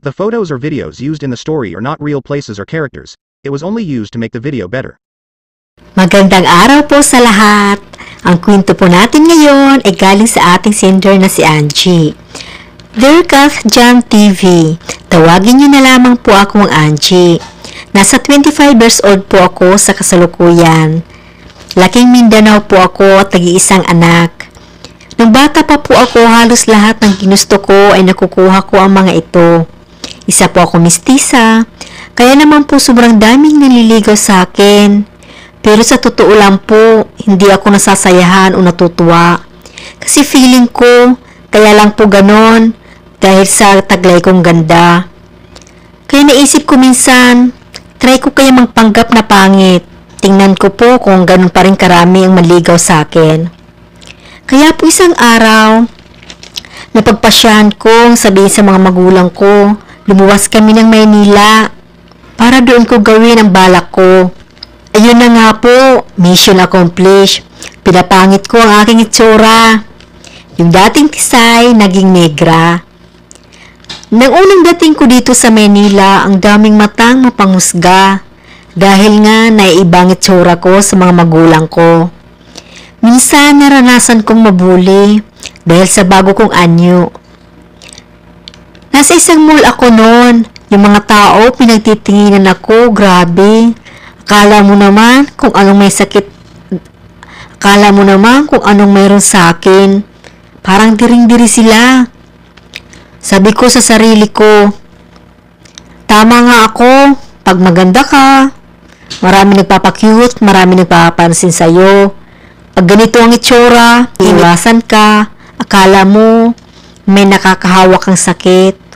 The photos or videos used in the story are not real places or characters. It was only used to make the video better. Magandang araw po sa lahat! Ang kwento po natin ngayon ay galing sa ating sender na si Angie. Dear Kath Jam TV, tawagin niyo na lamang po akong Angie. Nasa 25 years old po ako sa kasalukuyan. Laking Mindanao po ako at nag-iisang anak. Nung bata pa po ako, halos lahat ng ginusto ko ay nakukuha ko ang mga ito. Isa po ako mistisa, kaya naman po sobrang daming naliligaw sa akin. Pero sa totoo lang po, hindi ako nasasayahan o natutuwa. Kasi feeling ko, kaya lang po ganon, dahil sa taglay kong ganda. Kaya naisip ko minsan, try ko kaya magpanggap na pangit. Tingnan ko po kung ganon pa rin karami ang manligaw sa akin. Kaya po isang araw, napagpasyahan kong sabihin sa mga magulang ko, lumuwas kami ng Maynila para doon ko gawin ang balak ko. Ayun na nga po, mission accomplished. Pinapangit ko ang aking itsura. Yung dating tisay, naging negra. Nang unang dating ko dito sa Maynila, ang daming matang mapangusga. Dahil nga naiibang itsura ko sa mga magulang ko. Minsan naranasan kong mabuli dahil sa bago kong anyo. Nasa isang mall ako noon. Yung mga tao pinagtitinginan ako, grabe. Akala mo naman kung anong may sakit. Akala mo naman kung anong mayroon sa akin. Parang diring-diri sila. Sabi ko sa sarili ko, tama nga ako, pag maganda ka. Marami nagpapakyut, marami nagpapansin sa'yo. Pag ganito ang itsura, iwasan ka. Akala mo may nakakahawak kang sakit.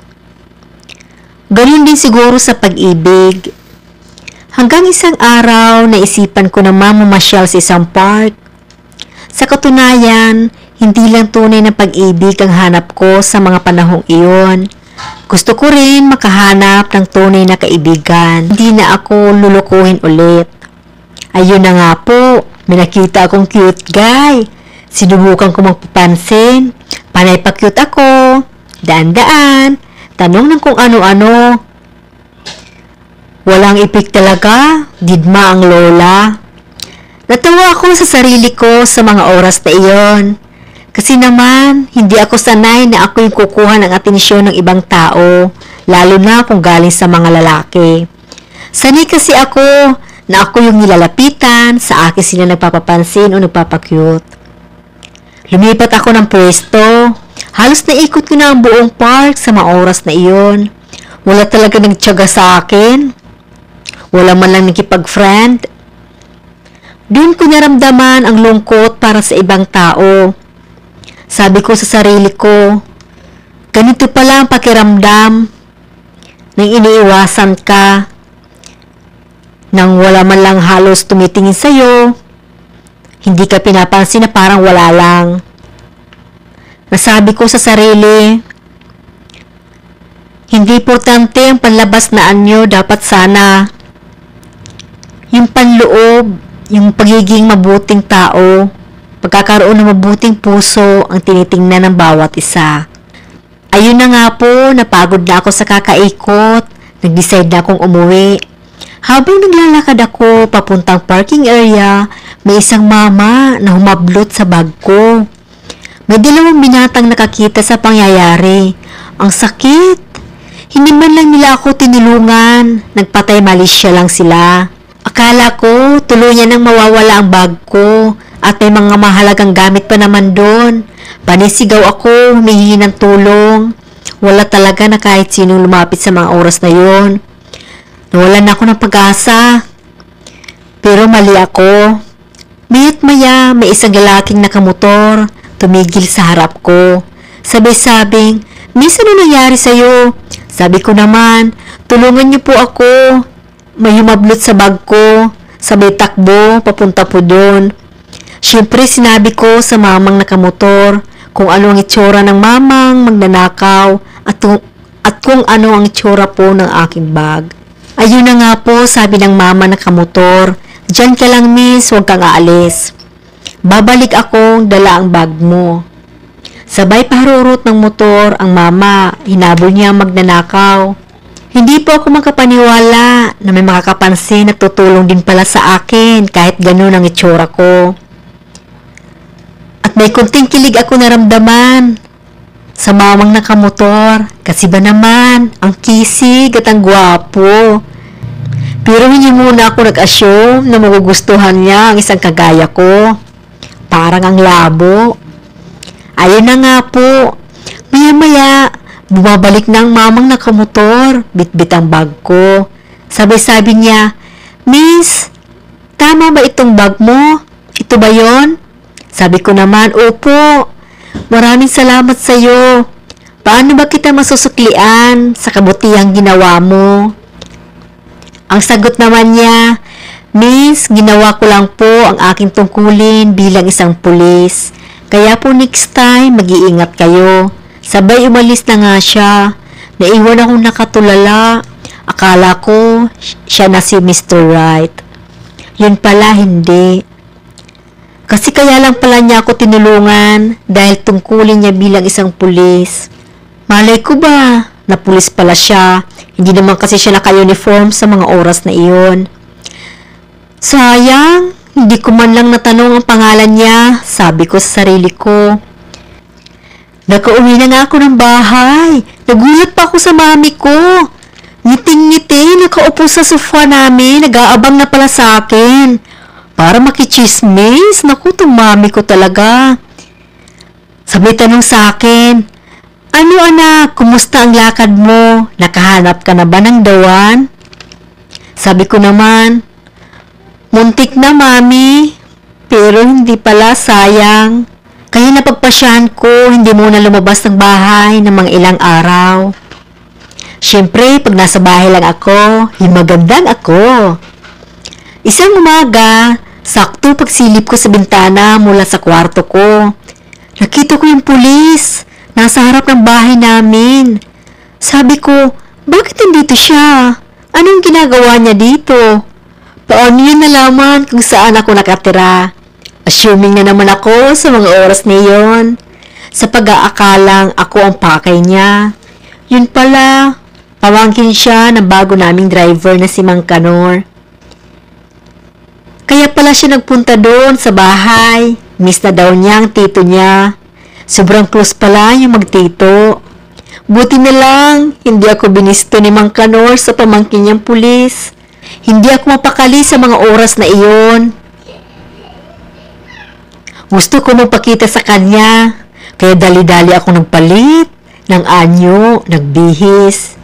Ganun din siguro sa pag-ibig. Hanggang isang araw, naisipan ko naman mamasyal sa isang park. Sa katunayan, hindi lang tunay na pag-ibig ang hanap ko sa mga panahong iyon. Gusto ko rin makahanap ng tunay na kaibigan. Hindi na ako lulukuhin ulit. Ayun na nga po, may nakita akong cute guy. Sinubukan ko magpapansin. Panay pa cute ako. Daan-daan. Tanong ng kung ano-ano. Walang ipik talaga. Didma ang lola. Natawa ako sa sarili ko sa mga oras na iyon. Kasi naman, hindi ako sanay na ako yung kukuha ng atensyon ng ibang tao, lalo na kung galing sa mga lalaki. Sanay kasi ako na ako yung nilalapitan, sa akin sila nagpapapansin o nagpapakyut. Lumipat ako ng pwesto. Halos naikot ko na ang buong park sa mga oras na iyon. Wala talaga nagtiyaga sa akin. Wala man lang nakipag-friend. Doon ko naramdaman ang lungkot para sa ibang tao. Sabi ko sa sarili ko, ganito pala ang pakiramdam nang iniiwasan ka, nang wala man lang halos tumitingin sa'yo, hindi ka pinapansin na parang wala lang. Nasabi ko sa sarili, hindi importante ang panlabas na anyo, dapat sana yung panloob, yung pagiging mabuting tao, pagkakaroon ng mabuting puso ang tinitingnan ng bawat isa. Ayun na nga po, napagod na ako sa kakaikot, nag-decide na akong umuwi. Habang naglalakad ako papuntang parking area, may isang mama na humablot sa bag ko. May dalawang binatang nakakita sa pangyayari. Ang sakit! Hindi man lang nila ako tinulungan, nagpatay malisya lang sila. Akala ko tuluyan nang mawawala ang bag ko at may mga mahalagang gamit pa naman doon. Panisigaw ako, humihingi ng tulong. Wala talaga na kahit sinong lumapit sa mga oras na yon. Nawalan ako ng pag-asa. Pero mali ako. Maya't maya, may isang lalaking nakamotor, tumigil sa harap ko. Sabay-sabing, Miss, ano nangyari sa'yo? Sabi ko naman, tulungan niyo po ako. May humablot sa bag ko. Sabay takbo, papunta po doon. Siyempre sinabi ko sa mamang nakamotor kung ano ang itsura ng mamang magnanakaw at kung ano ang itsura po ng aking bag. Ayun na nga po, sabi ng mama nakamotor, diyan ka lang miss, huwag kang aalis. Babalik akong dala ang bag mo. Sabay paharurot ng motor ang mama, hinabol niya magnanakaw. Hindi po ako makapaniwala na may makakapansin at tutulong din pala sa akin kahit ganun ang itsura ko. At may kunting kilig ako naramdaman sa mamang nakamotor kasi ba naman ang kisig at ang gwapo. Pero hindi muna ako nag-assume na magugustuhan niya ang isang kagaya ko. Parang ang labo. Ayun na nga po. Maya-maya, bumabalik na ang mamang nakamotor. Bit-bit ang bag ko. Sabi niya, "Miss, tama ba itong bag mo? Ito ba yon?" Sabi ko naman, "Opo. Maraming salamat sa iyo. Paano ba kita masusuklian sa kabutihang ginawa mo?" Ang sagot naman niya, "Miss, ginawa ko lang po ang aking tungkulin bilang isang pulis. Kaya po next time, mag-iingat kayo." Sabay umalis na nga siya. Naiwan akong nakatulala. Akala ko siya na si Mr. Right. Yun pala hindi. Kasi kaya lang pala niya ako tinulungan dahil tungkulin niya bilang isang pulis. Malay ko ba na pulis pala siya? Hindi naman kasi siya naka-uniform sa mga oras na iyon. Sayang, hindi ko man lang natanong ang pangalan niya, sabi ko sa sarili ko. Nakauwi na nga ako ng bahay. Nagulat pa ako sa mami ko. Ngiting-ngiti, nakaupo sa sofa namin, nag-aabang na pala sa akin. Para makichismis, naku, itong mami ko talaga. Sabay tanong sa akin, "Ano anak, kumusta ang lakad mo? Nakahanap ka na ba ng dawan?" Sabi ko naman, "Muntik na mami, pero hindi pala, sayang. Kaya napagpasyahan ko, hindi muna lumabas ng bahay ng mga ilang araw." Siyempre, pag nasa bahay lang ako, himagandang ako. Isang umaga, sakto pagsilip ko sa bintana mula sa kwarto ko, nakita ko yung pulis, nasa harap ng bahay namin. Sabi ko, bakit nandito siya? Anong ginagawa niya dito? Paano niya nalaman kung saan ako nakatira? Assuming na naman ako sa mga oras na iyon, sa pag-aakalang ako ang pakay niya. Yun pala, pamangkin siya ng bago naming driver na si Mang Kanor. Kaya pala siya nagpunta doon sa bahay. Miss na daw niya ang tito niya. Sobrang close pala yung magtito. Buti na lang, hindi ako binisto ni Mang Kanor sa pamangkin niyang pulis. Hindi ako mapakali sa mga oras na iyon. Gusto ko magpakita sa kanya, kaya dali-dali ako nagpalit ng anyo, nagbihis.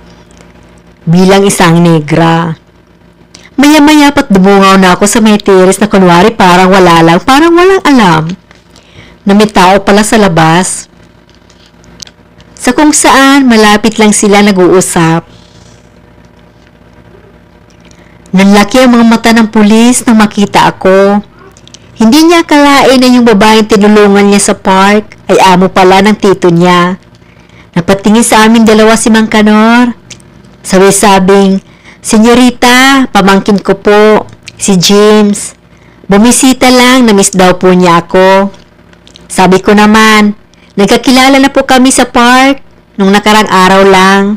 Bilang isang negra. Maya-maya pat dumungaw na ako sa may terrace na kunwari parang wala lang, parang walang alam na may tao pala sa labas. Sa kung saan malapit lang sila nag-uusap. Nanlaki ang mga mata ng pulis nang makita ako. Hindi niya akalain na yung babaeng tinulungan niya sa park ay amo pala ng tito niya. Napatingin sa amin dalawa si Mang Kanor. Sabing, "Senyorita, pamangkin ko po, si James. Bumisita lang, na-miss daw po niya ako." Sabi ko naman, "Nagkakilala na po kami sa park nung nakarang araw lang.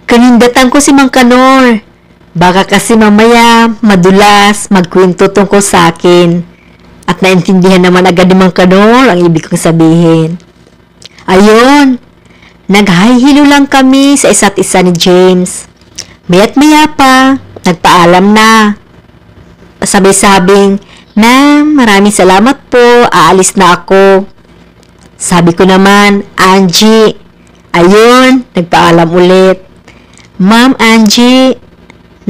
Kanindatan ko si Mang Kanor. Baka kasi mamaya madulas magkwento tungkol sa akin." At naintindihan naman agad ni Mang Kanor ang ibig kong sabihin. Ayun, nag-hi-hello lang kami sa isa't isa ni James. Maya't maya pa, nagpaalam na. Sabing, "Ma'am, maraming salamat po, aalis na ako." Sabi ko naman, "Angie." Ayun, nagpaalam ulit. "Ma'am Angie,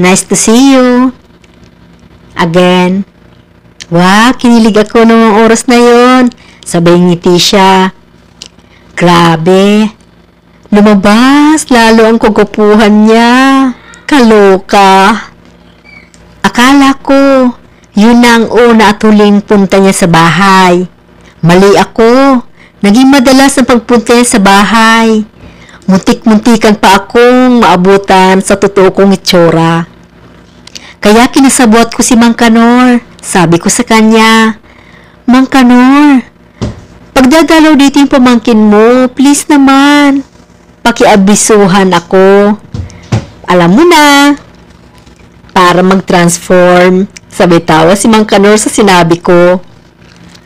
nice to see you." Again. Wow, kinilig ako noong oras na yon. Sabay ngiti siya. Grabe. Lumabas lalo ang kugupuhan niya. Kaloka. Akala ko, yun na ang una at huling punta niya sa bahay. Mali ako. Naging madalas ang pagpunta niya sa bahay. Muntik-muntikan pa akong maabutan sa totoo kong itsura. Kaya kinasabot ko si Mang Kanor. Sabi ko sa kanya, "Mang Kanor, pagdadalaw dito yung pamangkin mo, please naman, pakiabisuhan ako. Alam mo na. Para mag-transform. Sabay tawa si Mang Kanor sa sinabi ko.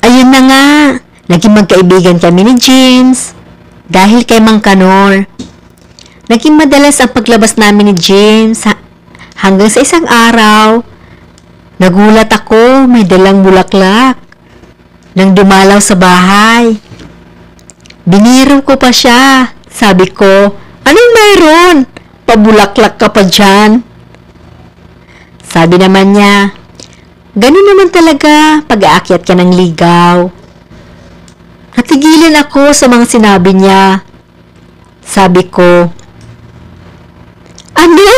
Ayun na nga. Naging magkaibigan kami ni James. Dahil kay Mang Kanor. Naging madalas ang paglabas namin ni James hanggang sa isang araw. Nagulat ako, may dalang bulaklak. Nang dumalaw sa bahay. Biniro ko pa siya. Sabi ko, anong mayroon? Pabulaklak ka pa dyan. Sabi naman niya, ganun naman talaga pag-aakyat ka ng ligaw. Natigilan ako sa mga sinabi niya. Sabi ko, ano?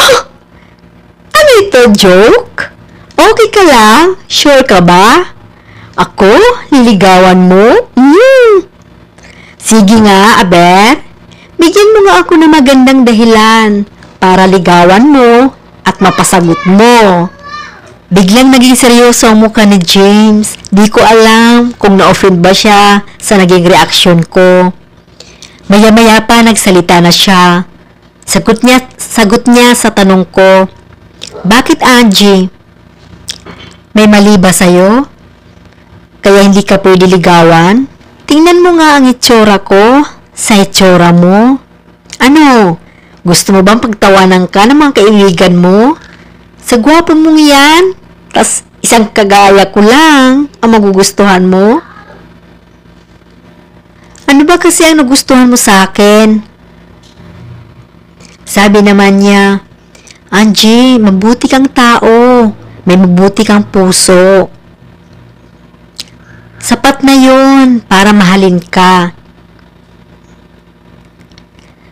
Ano ito, joke? Okay ka lang? Sure ka ba? Ako? Niligawan mo? Sige nga, Aber. Bigyan mo nga ako ng magandang dahilan para ligawan mo at mapasagot mo. Biglang naging seryoso ang mukha ni James. Di ko alam kung na-offend ba siya sa naging reaksyon ko. Maya-maya pa nagsalita na siya. Sagot niya sa tanong ko, bakit Angie? May mali ba sa'yo? Kaya hindi ka pwede ligawan? Tingnan mo nga ang itsura ko sa itsura mo. Ano? Gusto mo bang pagtawanan ka ng mga kaibigan mo? Sa gwapo mong yan? Tas isang kagaya ko lang ang magugustuhan mo? Ano ba kasi ang nagustuhan mo sa akin? Sabi naman niya, Angie, mabuti kang tao. May mabuti kang puso. Sapat na yun para mahalin ka.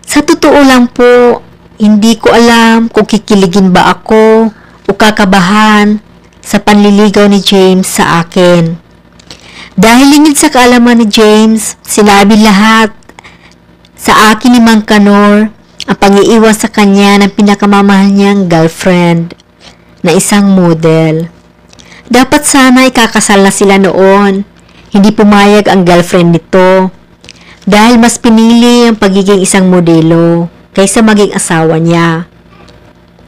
Sa totoo lang po, hindi ko alam kung kikiligin ba ako o kakabahan sa panliligaw ni James sa akin. Dahil lingid sa kaalaman ni James, sinabi lahat sa akin ni Mang Kanor ang pang-iiwan sa kanya ng pinakamamahal niyang girlfriend na isang model. Dapat sana ikakasal na sila noon. Hindi pumayag ang girlfriend nito dahil mas pinili ang pagiging isang modelo kaysa maging asawa niya.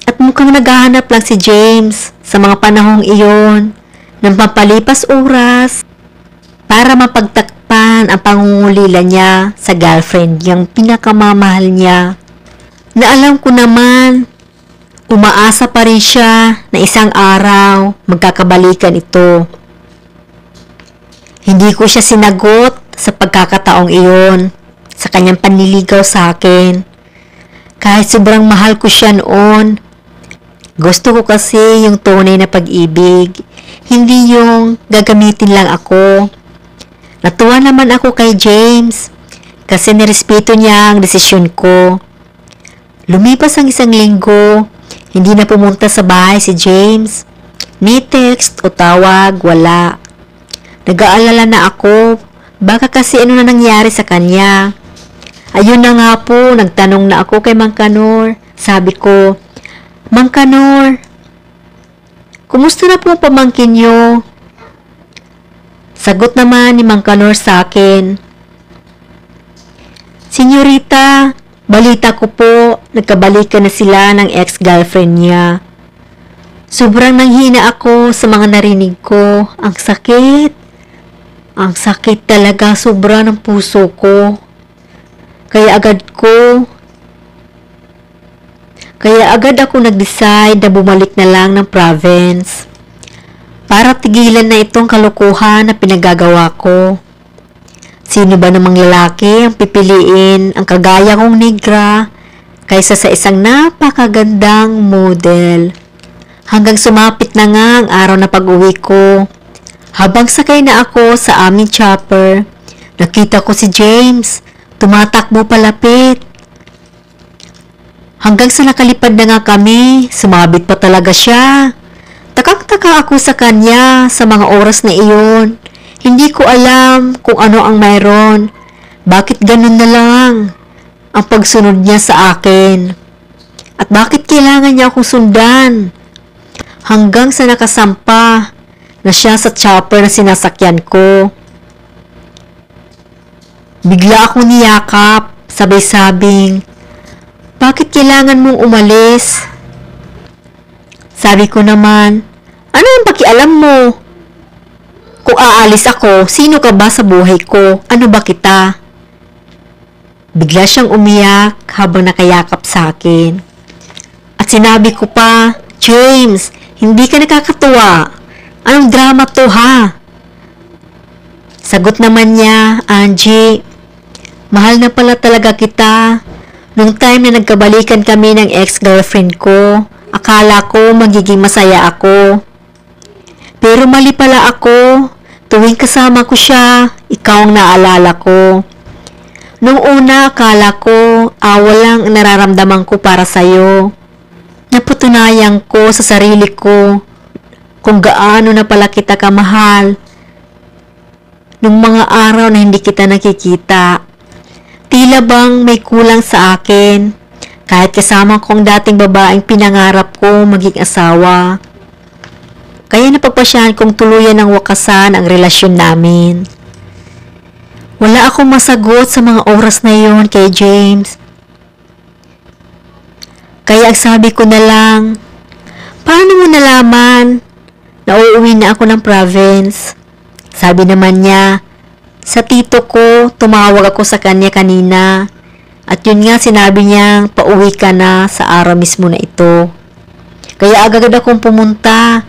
At mukhang naghahanap lang si James sa mga panahong iyon ng pampalipas oras para mapagtakpan ang pangungulila niya sa girlfriend niyang pinakamamahal niya. Na alam ko naman, umaasa pa rin siya na isang araw magkakabalikan ito. Hindi ko siya sinagot sa pagkakataong iyon sa kanyang panliligaw sa akin. Kahit sobrang mahal ko siya noon, gusto ko kasi yung tunay na pag-ibig, hindi yung gagamitin lang ako. Natuwa naman ako kay James kasi nirespeto niya ang desisyon ko. Lumipas ang isang linggo, hindi na pumunta sa bahay si James. Ni text o tawag, wala. Nag-aalala na ako, baka kasi ano na nangyari sa kanya. Ayun na nga po, nagtanong na ako kay Mang Kanor. Sabi ko, Mang Kanor, kumusta na po ang pamangkin niyo? Sagot naman ni Mang Kanor sa akin, Senyorita, balita ko po, nagkabalikan na sila ng ex-girlfriend niya. Sobrang nanghina ako sa mga narinig ko. Ang sakit. Ang sakit talaga, sobra ng puso ko. Kaya agad ako nag-decide na bumalik na lang ng province para tigilan na itong kalokohan na pinagagawa ko. Sino ba namang lalaki ang pipiliin ang kagaya kong negra kaysa sa isang napakagandang model? Hanggang sumapit na nga ang araw na pag-uwi ko. Habang sakay na ako sa aming chopper, nakita ko si James, tumatakbo palapit. Hanggang sa nakalipad na nga kami, sumabit pa talaga siya. Takang-taka ako sa kanya sa mga oras na iyon. Hindi ko alam kung ano ang mayroon. Bakit ganun na lang ang pagsunod niya sa akin? At bakit kailangan niya akong sundan? Hanggang sa nakasampa na siya sa chopper na sinasakyan ko. Bigla akong niyakap, sabay-sabing, bakit kailangan mong umalis? Sabi ko naman, ano ang pakialam mo? Kung aalis ako, sino ka ba sa buhay ko? Ano ba kita? Bigla siyang umiyak habang nakayakap sa akin. At sinabi ko pa, James, hindi ka nakakatuwa. Anong drama to ha? Sagot naman niya, Angie, mahal na pala talaga kita. Nung time na nagkabalikan kami ng ex-girlfriend ko, akala ko magiging masaya ako. Pero mali pala ako. Tuwing kasama ko siya, ikaw ang naalala ko. Nung una, akala ko, walang nararamdaman ko para sa'yo. Napatunayan ko sa sarili ko kung gaano na pala kita kamahal. Nung mga araw na hindi kita nakikita, tila bang may kulang sa akin. Kahit kasama kong dating babaeng pinangarap ko maging asawa. Kaya napagpasyahan kong tuluyan ng wakasan ang relasyon namin. Wala akong masagot sa mga oras na yon kay James. Kaya ang sabi ko na lang, paano mo nalaman na uuwi na ako ng province? Sabi naman niya, sa tito ko, tumawag ako sa kanya kanina. At yun nga sinabi niyang pauwi ka na sa araw mismo na ito. Kaya agad akong pumunta.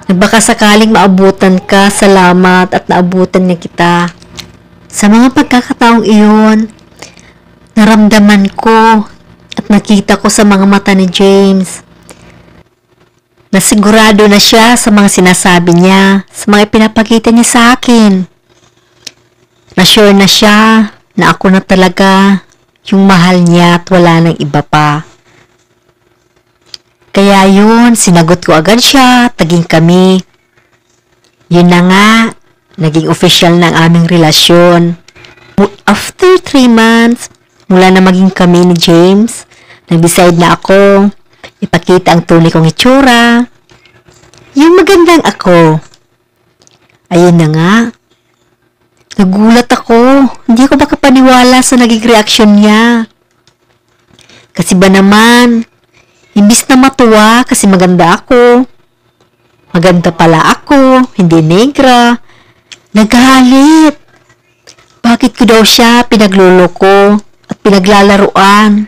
Baka sakaling maabutan ka, salamat at naabutan niya kita. Sa mga pagkakataong iyon, naramdaman ko at nakita ko sa mga mata ni James na sigurado na siya sa mga sinasabi niya, sa mga pinapakita niya sa akin. Na sure na siya na ako na talaga yung mahal niya at wala nang iba pa. Kaya yun, sinagot ko agad siya, taging kami. Yun na nga, naging official ng aming relasyon. After 3 months, mula na maging kami ni James, nag-decide na ako, ipakita ang tunay kong itsura. Yung magandang ako. Ayun na nga. Nagulat ako, hindi ko makapaniwala sa naging reaksyon niya. Kasi ba naman, imbis na matuwa kasi maganda ako. Maganda pala ako, hindi negra. Nagalit. Bakit ko daw siya pinagluloko at pinaglalaruan?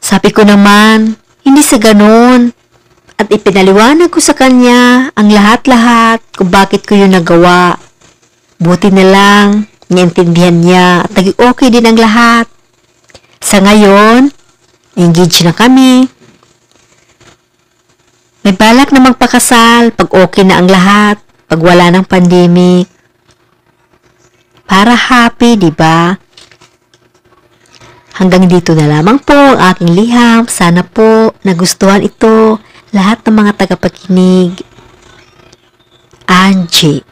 Sabi ko naman, hindi sa ganun. At ipinaliwanag ko sa kanya ang lahat-lahat kung bakit ko yun nagawa. Buti na lang, naintindihan niya at naging okay din ang lahat. Sa ngayon, engaged na kami. May balak na magpakasal pag okay na ang lahat, pag wala ng pandemic. Para happy, di ba? Hanggang dito na lamang po ang aking liham. Sana po nagustuhan ito lahat ng mga tagapakinig. Angie.